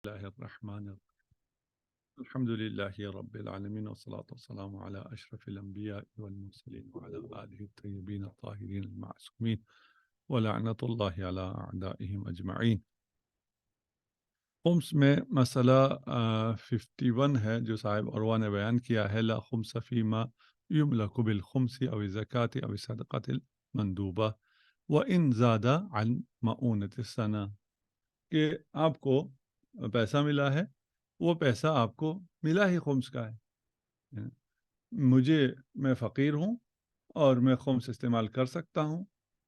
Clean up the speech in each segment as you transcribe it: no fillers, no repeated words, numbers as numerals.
الله الرحمن الرحيم الحمد لله رب العالمين والصلاة والسلام على أشرف الأنبياء والمرسلين وعلى آله الطيبين الطاهرين المعصومين ولعنة الله على أعدائهم أجمعين. خمس میں مسئلہ 51 ہے جو صاحب عروہ نے بیان کیا ہے. لا خمس فیما یملک بالخمس او الزکاة او الصدقة المندوبہ وإن زاد عن مؤونة السنہ، کہ آپ کو پیسہ ملا ہے، وہ پیسہ آپ کو ملا ہی خمس کا ہے. میں فقیر ہوں اور میں خمس استعمال کر سکتا ہوں.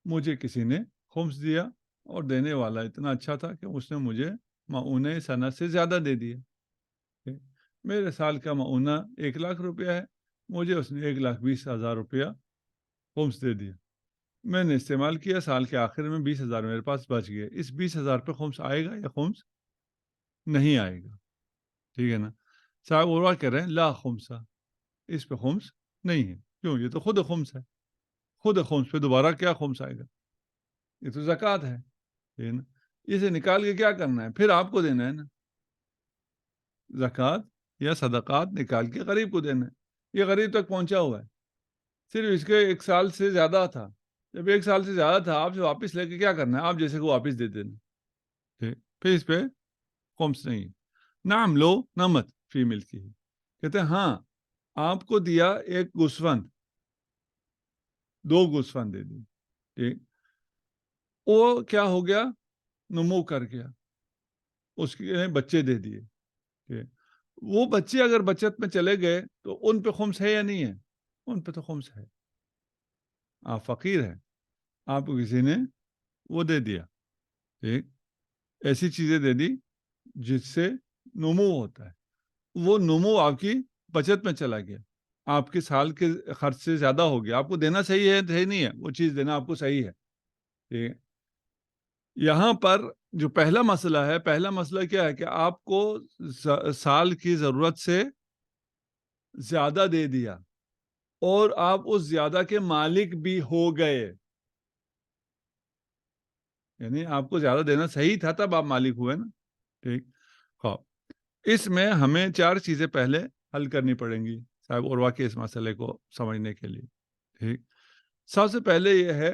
مجھے کسی نے خمس دیا اور دینے والا اتنا اچھا تھا کہ اس نے مجھے معونہ سنہ سے زیادہ دے دیا. میرے سال کا معونہ 1,00,000 روپیہ ہے، مجھے اس نے 1,20,000 روپیہ خمس دے دیا. میں نے استعمال کیا، سال کے آخر میں 20,000 میرے پاس بچ گئے. اس 20,000 پہ خمس آئے گا یا خمس نہیں آئے گا؟ ٹھیک ہے نا. صاحب عروہ کہہ رہے ہیں لا خمسہ، اس پہ خمس نہیں ہے. کیوں؟ یہ تو خود خمس ہے. خود خمس پہ دوبارہ کیا خمس آئے گا؟ یہ تو زکوٰۃ ہے. ٹھیک ہے نا. اسے نکال کے کیا کرنا ہے؟ پھر آپ کو دینا ہے نا. زکوٰۃ یا صدقات نکال کے غریب کو دینا ہے. یہ غریب تک پہنچا ہوا ہے، صرف اس کے 1 سال سے زیادہ تھا. جب 1 سال سے زیادہ تھا، آپ سے واپس لے کے کیا کرنا ہے؟ آپ جیسے کو واپس دے دینا. ٹھیک، پھر اس پہ خمس نہیں. نعم لو نمت فی ملکی، کہتے ہیں ہاں آپ کو دیا 1 گوسفند، 2 گوسفند دے دی. ٹھیک، وہ کیا ہو گیا؟ نمو کر گیا، اس کے بچے دے دیے. ٹھیک، وہ بچے اگر بچت میں چلے گئے تو ان پہ خمس ہے یا نہیں ہے؟ ان پہ تو خمس ہے. آپ فقیر ہیں، آپ کو کسی نے وہ دے دیا. ٹھیک، ایسی چیزیں دے دی جس سے نمو ہوتا ہے. وہ نمو آپ کی بچت میں چلا گیا، آپ کے سال کے خرچ سے زیادہ ہو گیا. آپ کو دینا صحیح ہے نہیں ہے؟ وہ چیز دینا آپ کو صحیح ہے. ٹھیک ہے. یہاں پر جو پہلا مسئلہ کیا ہے کہ آپ کو سال کی ضرورت سے زیادہ دے دیا اور آپ اس زیادہ کے مالک بھی ہو گئے. یعنی آپ کو زیادہ دینا صحیح تھا، تب آپ مالک ہوئے نا. ٹھیک، خواب اس میں ہمیں 4 چیزیں پہلے حل کرنی پڑیں گی صاحب عروہ کے اس مسئلے کو سمجھنے کے لیے. ٹھیک، سب سے پہلے یہ ہے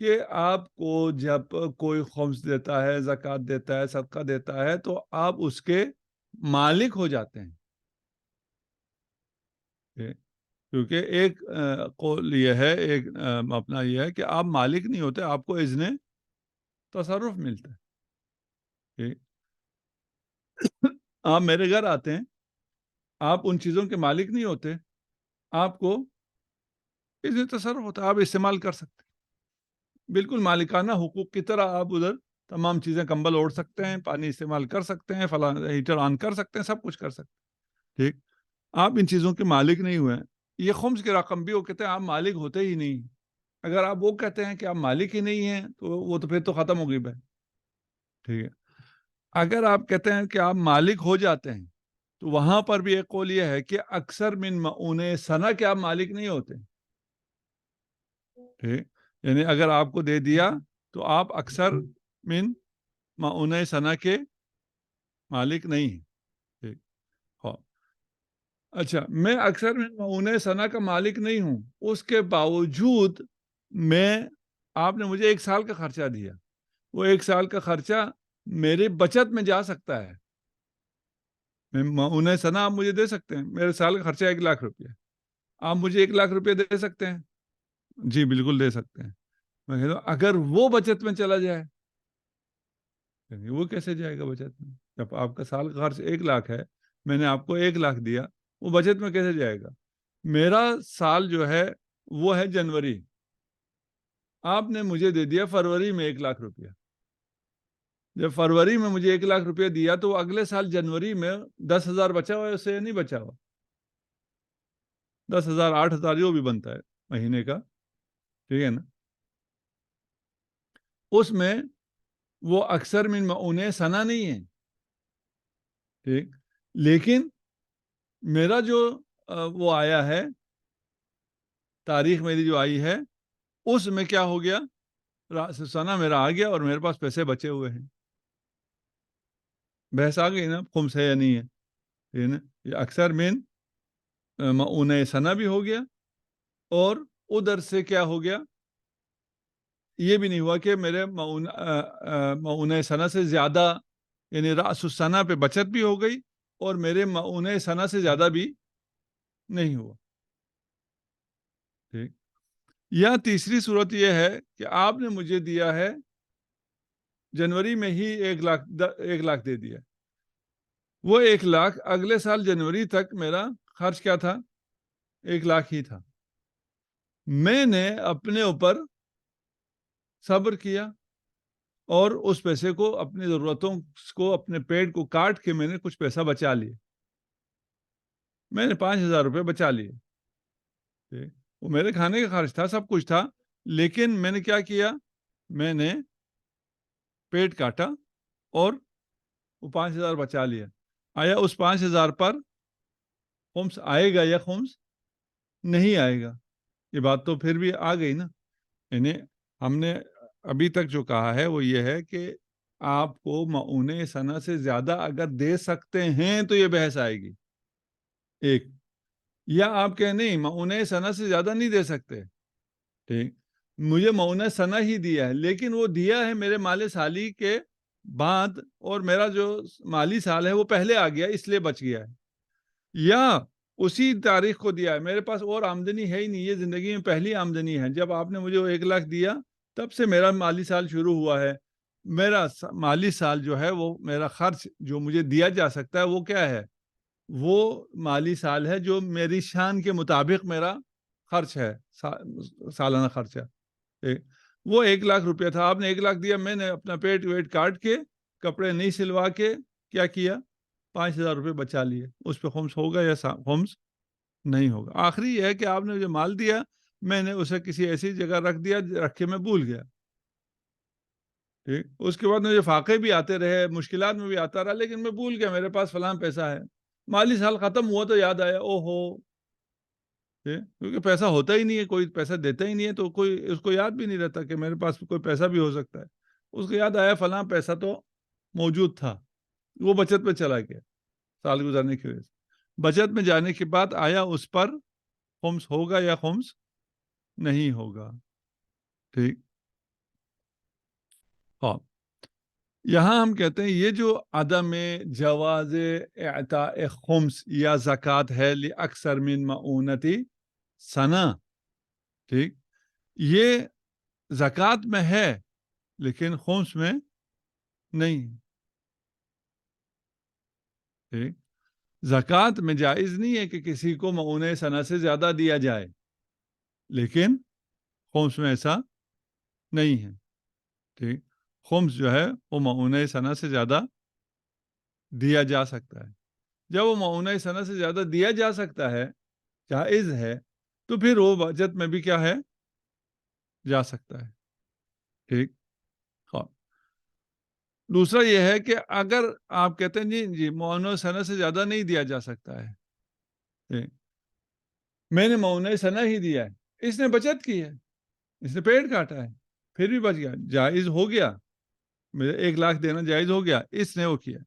کہ آپ کو جب کوئی خمس دیتا ہے، زکوٰۃ دیتا ہے، صدقہ دیتا ہے، تو آپ اس کے مالک ہو جاتے ہیں. کیونکہ ایک قول یہ ہے، ایک اپنا یہ ہے کہ آپ مالک نہیں ہوتے، آپ کو اذن تصرف ملتا ہے. ٹھیک، آپ میرے گھر آتے ہیں، آپ ان چیزوں کے مالک نہیں ہوتے، آپ کو اذن تصرف ہوتا ہے، آپ استعمال کر سکتے ہیں. بالکل مالکانہ حقوق کی طرح آپ ادھر تمام چیزیں، کمبل اوڑھ سکتے ہیں، پانی استعمال کر سکتے ہیں، فلاں ہیٹر آن کر سکتے ہیں، سب کچھ کر سکتے ہیں. ٹھیک، آپ ان چیزوں کے مالک نہیں ہوئے. یہ خمس کی رقم بھی وہ کہتے ہیں آپ مالک ہوتے ہی نہیں. اگر آپ وہ کہتے ہیں کہ آپ مالک ہی نہیں ہیں تو وہ تو پھر تو ختم ہو گئی بھائی. ٹھیک ہے. اگر آپ کہتے ہیں کہ آپ مالک ہو جاتے ہیں تو وہاں پر بھی ایک قول یہ ہے کہ اکثر من معونہ سنہ کے آپ مالک نہیں ہوتے. ٹھیک، یعنی اگر آپ کو دے دیا تو آپ اکثر من معونہ سنہ کے مالک نہیں ہیں. ٹھیک، اچھا میں اکثر من معونہ سنہ کا مالک نہیں ہوں، اس کے باوجود آپ نے مجھے 1 سال کا خرچہ دیا، وہ 1 سال کا خرچہ میرے بچت میں جا سکتا ہے. میں معونہ سنہ آپ مجھے دے سکتے ہیں، میرے سال کا خرچہ 1,00,000 روپیہ، آپ مجھے 1,00,000 روپیہ دے سکتے ہیں؟ جی بالکل دے سکتے ہیں. میں کہتا ہوں اگر وہ بچت میں چلا جائے، وہ کیسے جائے گا بچت میں؟ جب آپ کا سال کا خرچ 1,00,000 ہے، میں نے آپ کو 1,00,000 دیا، وہ بچت میں کیسے جائے گا؟ میرا سال جو ہے وہ ہے جنوری، آپ نے مجھے دے دیا فروری میں 1,00,000 روپیہ. جب فروری میں مجھے 1,00,000 روپیہ دیا تو اگلے سال جنوری میں 10,000 بچا ہوا ہے، اس سے نہیں بچا ہوا. 10,000 8,000 جو بھی بنتا ہے مہینے کا. ٹھیک ہے نا. اس میں وہ اکثر من معونہ سنہ نہیں ہے. ٹھیک، لیکن میرا جو وہ آیا ہے، تاریخ میری جو آئی ہے، اس میں کیا ہو گیا؟ سنہ میرا آ گیا اور میرے پاس پیسے بچے ہوئے ہیں. بحث آ گئی نا، خمس ہے یا نہیں ہے، ٹھیک ہے نا. یہ اکثر من معون سنا بھی ہو گیا، اور ادھر سے کیا ہو گیا، یہ بھی نہیں ہوا کہ میرے معون سنا سے زیادہ، یعنی رأس السنہ پہ بچت بھی ہو گئی اور میرے معون سنا سے زیادہ بھی نہیں ہوا. ٹھیک. یا تیسری صورت یہ ہے کہ آپ نے مجھے دیا ہے جنوری میں ہی 1 لاکھ دے دیا، وہ 1 لاکھ اگلے سال جنوری تک میرا خرچ کیا تھا، 1 لاکھ ہی تھا. میں نے اپنے اوپر صبر کیا اور اس پیسے کو اپنی ضرورتوں کو، اپنے پیٹ کو کاٹ کے میں نے کچھ پیسہ بچا لیے. میں نے 5,000 روپے بچا لیے. وہ میرے کھانے کا خرچ تھا، سب کچھ تھا، لیکن میں نے کیا کیا، میں نے پیٹ کاٹا اور وہ 5,000 بچا لیا. آیا اس 5,000 پر خمس آئے گا یا خمس نہیں آئے گا؟ یہ بات تو پھر بھی آ گئی نا. یعنی ہم نے ابھی تک جو کہا ہے وہ یہ ہے کہ آپ کو معون سنا سے زیادہ اگر دے سکتے ہیں تو یہ بحث آئے گی ایک. یا آپ کہیں نہیں، معون سنا سے زیادہ نہیں دے سکتے، ٹھیک، مجھے معون سنا ہی دیا ہے، لیکن وہ دیا ہے میرے مال سالی کے بعد، اور میرا جو مالی سال ہے وہ پہلے آ گیا اس لیے بچ گیا ہے. یا اسی تاریخ کو دیا ہے، میرے پاس اور آمدنی ہے ہی نہیں، یہ زندگی میں پہلی آمدنی ہے، جب آپ نے مجھے وہ 1 لاکھ دیا تب سے میرا مالی سال شروع ہوا ہے. میرا مالی سال جو ہے وہ میرا خرچ جو مجھے دیا جا سکتا ہے وہ کیا ہے، وہ مالی سال ہے جو میری شان کے مطابق میرا خرچ ہے، سالانہ خرچ ہے. وہ 1 لاکھ روپیہ تھا، آپ نے 1 لاکھ دیا، میں نے اپنا پیٹ ویٹ کاٹ کے کپڑے نہیں سلوا کے کیا کیا، 5,000 روپے بچا لیے. اس پہ خمس ہوگا یا خمس نہیں ہوگا؟ آخری یہ ہے کہ آپ نے جو مال دیا میں نے اسے کسی ایسی جگہ رکھ دیا، رکھ کے میں بھول گیا. ٹھیک. اس کے بعد مجھے فاقے بھی آتے رہے، مشکلات میں بھی آتا رہا، لیکن میں بھول گیا میرے پاس فلاں پیسہ ہے. مالی سال ختم ہوا تو یاد آیا، او ہو، کیونکہ پیسہ ہوتا ہی نہیں ہے، کوئی پیسہ دیتا ہی نہیں ہے، تو کوئی اس کو یاد بھی نہیں رہتا کہ میرے پاس کوئی پیسہ بھی ہو سکتا ہے. اس کو یاد آیا فلاں پیسہ تو موجود تھا، وہ بچت میں چلا گیا سال گزرنے کی وجہ سے. بچت میں جانے کے بعد آیا اس پر خمس ہوگا یا خمس نہیں ہوگا؟ ٹھیک. ہاں، یہاں ہم کہتے ہیں یہ جو عدم جواز اعطاء خمس یا زکوٰۃ ہے لأکثر من معونتی سنا، ٹھیک، یہ زکوٰۃ میں ہے لیکن خمس میں نہیں. ٹھیک. زکوٰۃ میں جائز نہیں ہے کہ کسی کو معون سنا سے زیادہ دیا جائے، لیکن خمس میں ایسا نہیں ہے. ٹھیک. خمس جو ہے وہ معون سنا سے زیادہ دیا جا سکتا ہے. جب وہ معون سنا سے زیادہ دیا جا سکتا ہے، جائز ہے، تو پھر وہ بچت میں بھی کیا ہے، جا سکتا ہے. ٹھیک. ہاں. دوسرا یہ ہے کہ اگر آپ کہتے ہیں جی معون سنا سے زیادہ نہیں دیا جا سکتا ہے، ٹھیک، میں نے معون سنا ہی دیا ہے، اس نے بچت کی ہے، اس نے پیڑ کاٹا ہے، پھر بھی بچ گیا، جائز ہو گیا، میرے 1 لاکھ دینا جائز ہو گیا، اس نے وہ کیا.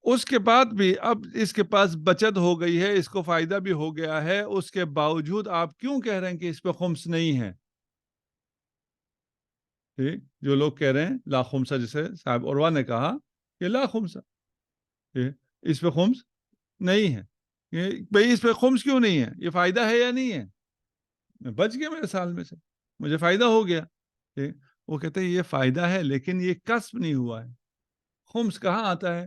اس کے بعد بھی اب اس کے پاس بچت ہو گئی ہے، اس کو فائدہ بھی ہو گیا ہے، اس کے باوجود آپ کیوں کہہ رہے ہیں کہ اس پہ خمس نہیں ہے؟ ٹھیک. جو لوگ کہہ رہے ہیں لا خمسہ، جسے صاحب عروہ نے کہا کہ لا خمسہ، اس پہ خمس نہیں ہے. بھئی اس پہ خمس کیوں نہیں ہے؟ یہ فائدہ ہے یا نہیں ہے؟ میں بچ گیا میرے سال میں سے، مجھے فائدہ ہو گیا. ٹھیک. وہ کہتے ہیں یہ فائدہ ہے لیکن یہ کسب نہیں ہوا ہے. خمس کہاں آتا ہے؟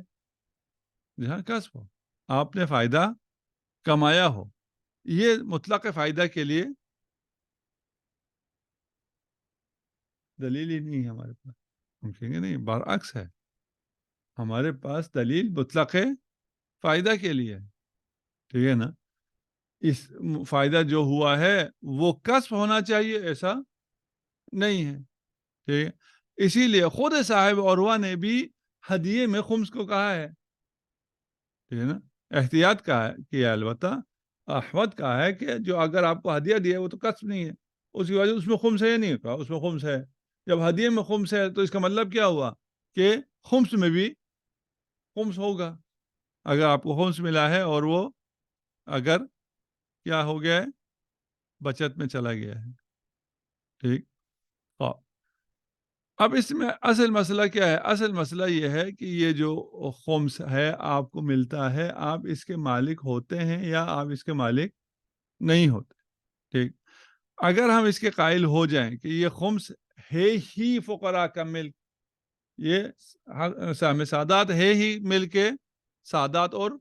جہاں کسب ہو، آپ نے فائدہ کمایا ہو. یہ مطلق فائدہ کے لیے دلیل ہی نہیں ہے ہمارے پاس. ہم کہیں گے نہیں، برعکس ہے، ہمارے پاس دلیل مطلق فائدہ کے لیے ہے. ٹھیک ہے نا. اس فائدہ جو ہوا ہے وہ کسب ہونا چاہیے، ایسا نہیں ہے. ٹھیک ہے. اسی لیے خود صاحب عروہ نے بھی ہدیے میں خمس کو کہا ہے. ٹھیک ہے نا. احتیاط کیا ہے، البتہ احمد کہا ہے کہ جو اگر آپ کو ہدیہ دیا ہے وہ تو کسب نہیں ہے، اس کی وجہ اس میں خمس ہے یا نہیں کہا، اس میں خمس ہے. جب ہدیے میں خمس ہے تو اس کا مطلب کیا ہوا کہ خمس میں بھی خمس ہوگا اگر آپ کو خمس ملا ہے اور وہ اگر کیا ہو گیا ہے بچت میں چلا گیا ہے. ٹھیک. اب اس میں اصل مسئلہ کیا ہے؟ اصل مسئلہ یہ ہے کہ یہ جو خمس ہے آپ کو ملتا ہے، آپ اس کے مالک ہوتے ہیں یا آپ اس کے مالک نہیں ہوتے. ٹھیک. اگر ہم اس کے قائل ہو جائیں کہ یہ خمس ہے ہی فقراء کا ملک، یہ سہم سادات ہے ہی ملک سادات اور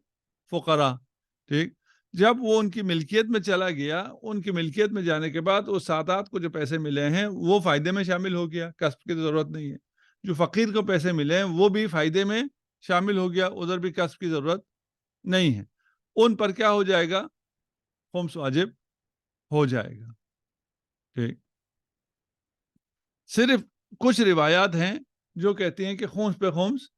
فقراء. ٹھیک. جب وہ ان کی ملکیت میں چلا گیا، ان کی ملکیت میں جانے کے بعد اس سادات کو جو پیسے ملے ہیں وہ فائدے میں شامل ہو گیا، کسب کی ضرورت نہیں ہے. جو فقیر کو پیسے ملے ہیں وہ بھی فائدے میں شامل ہو گیا، ادھر بھی کسب کی ضرورت نہیں ہے. ان پر کیا ہو جائے گا؟ خمس واجب ہو جائے گا. ٹھیک. صرف کچھ روایات ہیں جو کہتی ہیں کہ خمس پہ خمس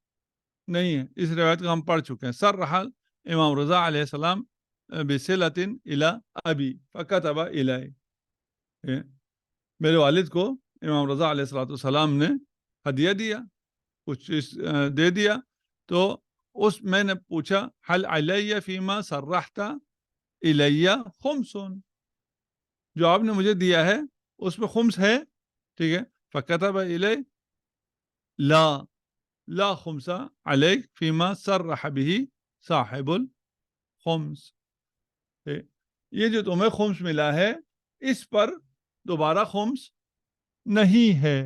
نہیں ہے. اس روایت کو ہم پڑھ چکے ہیں. سر رحل امام رضا علیہ السلام بصلۃ الی ابی فکتب الی. میرے والد کو امام رضا علیہ السلام نے ہدیہ دیا، کچھ دے دیا. تو اس میں نے پوچھا حل علی فیما سرحت الی خمس، جو آپ نے مجھے دیا ہے اس میں خمس ہے؟ ٹھیک ہے. فکتب الی لا خمس علیک فیما صرح به صاحب الخمس. یہ جو تمہیں خمس ملا ہے اس پر دوبارہ خمس نہیں ہے.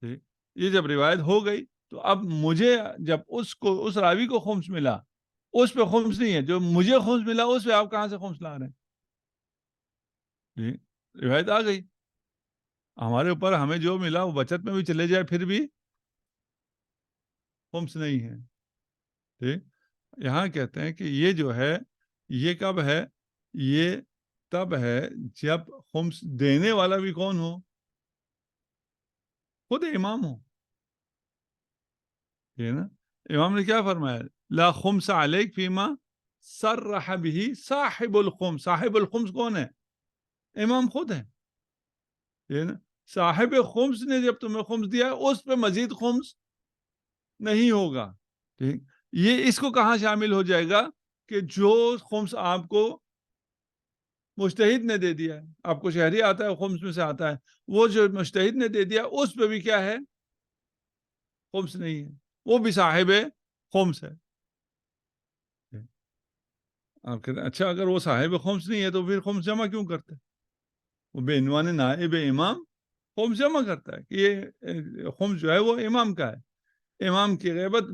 یہ جب روایت ہو گئی تو اب مجھے جب اس راوی کو خمس ملا اس پہ خمس نہیں ہے، جو مجھے خمس ملا اس پہ آپ کہاں سے خمس لا رہے ہیں؟ روایت آ گئی ہمارے اوپر، ہمیں جو ملا وہ بچت میں بھی چلے جائے پھر بھی خمس نہیں ہے. ٹھیک. یہاں کہتے ہیں کہ یہ جو ہے یہ کب ہے؟ یہ تب ہے جب خمس دینے والا بھی کون ہو؟ خود امام ہو. یہ نا امام نے کیا فرمایا؟ لا خمس علیک فیما صرح به صاحب الخمس. صاحب الخمس کون ہے؟ امام خود ہے. یہ نا صاحب خمس نے جب تمہیں خمس دیا اس پہ مزید خمس نہیں ہوگا. ٹھیک. یہ اس کو کہاں شامل ہو جائے گا کہ جو خمس آپ کو مجتہد نے دے دیا ہے، آپ کو شہری آتا ہے خمس میں سے آتا ہے، وہ جو مجتہد نے دے دیا اس پہ بھی کیا ہے؟ خمس نہیں ہے، وہ بھی صاحب خمس ہے. آپ کہتے ہیں اچھا اگر وہ صاحب خمس نہیں ہے تو پھر خمس جمع کیوں کرتے؟ وہ بے عنوان نائب امام خمس جمع کرتا ہے کہ یہ خمس جو ہے وہ امام کا ہے. امام کی غیبت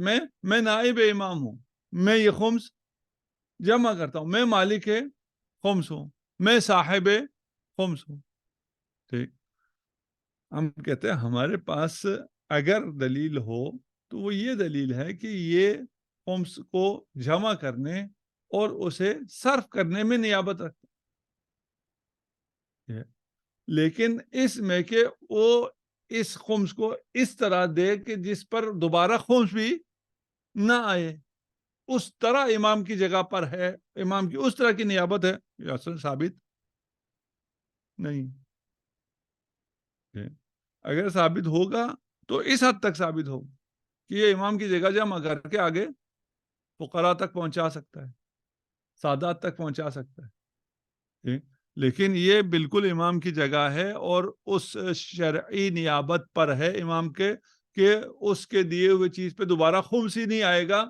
میں نائب امام ہوں، میں یہ خمس جمع کرتا ہوں، میں مالک خمس ہوں، میں صاحب خمس ہوں. ٹھیک. ہم کہتے ہیں ہمارے پاس اگر دلیل ہو تو وہ یہ دلیل ہے کہ یہ خمس کو جمع کرنے اور اسے صرف کرنے میں نیابت رکھتا ہے، لیکن اس میں کہ وہ اس خمس کو اس طرح دے کہ جس پر دوبارہ خمس بھی نہ آئے، اس طرح امام کی جگہ پر ہے، امام کی اس طرح کی نیابت ہے، یہ اصل ثابت نہیں. اگر ثابت ہوگا تو اس حد تک ثابت ہوگا کہ یہ امام کی جگہ جمع کر کے آگے فقراء تک پہنچا سکتا ہے، سادات تک پہنچا سکتا ہے. لیکن یہ بالکل امام کی جگہ ہے اور اس شرعی نیابت پر ہے امام کے کہ اس کے دیے ہوئے چیز پہ دوبارہ خمس ہی نہیں آئے گا.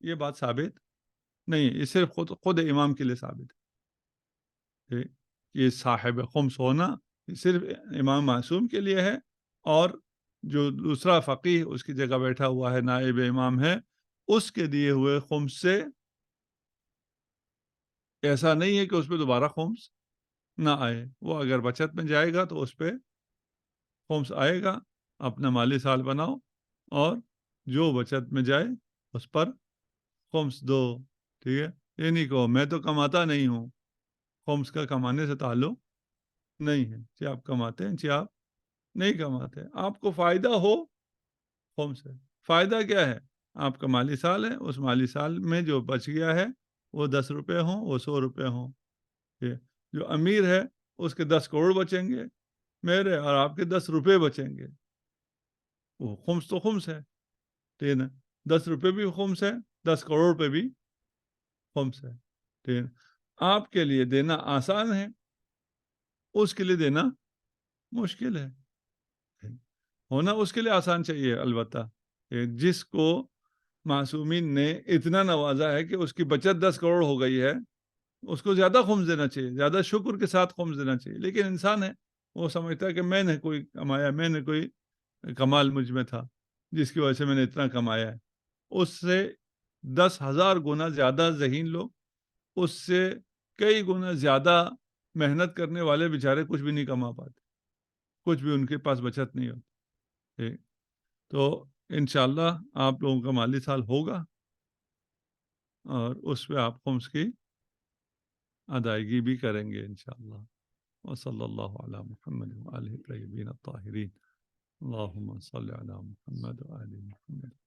یہ بات ثابت نہیں، یہ صرف خود امام کے لیے ثابت ہے. یہ صاحب خمس ہونا صرف امام معصوم کے لیے ہے، اور جو دوسرا فقیہ اس کی جگہ بیٹھا ہوا ہے نائب امام ہے، اس کے دیے ہوئے خمس سے ایسا نہیں ہے کہ اس پہ دوبارہ خمس نہ آئے. وہ اگر بچت میں جائے گا تو اس پہ خمس آئے گا. اپنا مالی سال بناؤ اور جو بچت میں جائے اس پر خمس دو. ٹھیک ہے. یہ نہیں کہو میں تو کماتا نہیں ہوں، خمس کا کمانے سے تعلق نہیں ہے. چاہے آپ کماتے ہیں چاہے آپ نہیں کماتے، آپ کو فائدہ ہو خمس ہے. فائدہ کیا ہے؟ آپ کا مالی سال ہے، اس مالی سال میں جو بچ گیا ہے وہ 10 روپے ہوں، وہ 100 روپے ہوں. جو امیر ہے اس کے 10 کروڑ بچیں گے، میرے اور آپ کے 10 روپے بچیں گے. وہ خمس تو خمس ہے. ٹھیک ہے. 10 روپے بھی خمس ہے، 10 کروڑ پہ بھی خمس ہے، ٹھیک ہے؟ آپ کے لیے دینا آسان ہے، اس کے لیے دینا مشکل ہے۔ ہونا اس کے لیے آسان چاہیے البتہ، جس کو معصومین نے اتنا نوازا ہے کہ اس کی بچت 10 کروڑ ہو گئی ہے، اس کو زیادہ خمس دینا چاہیے، زیادہ شکر کے ساتھ خمس دینا چاہیے۔ لیکن انسان ہے، وہ سمجھتا ہے کہ میں نے کوئی کمایا، میں نے کوئی کمال مجھ میں تھا جس کی وجہ سے میں نے اتنا کمایا ہے۔ اس سے 10,000 گنا زیادہ ذہین لوگ، اس سے کئی گنا زیادہ محنت کرنے والے بیچارے کچھ بھی نہیں کما پاتے، کچھ بھی ان کے پاس بچت نہیں ہوتی۔ تو انشاءاللہ آپ لوگوں کا مالی سال ہوگا اور اس پہ آپ خمس کی ادائیگی بھی کریں گے انشاءاللہ۔ وصلی اللہ علی محمد وآلہ الطیبین الطاہرین، اللہم صلی علی محمد وآلہ محمد۔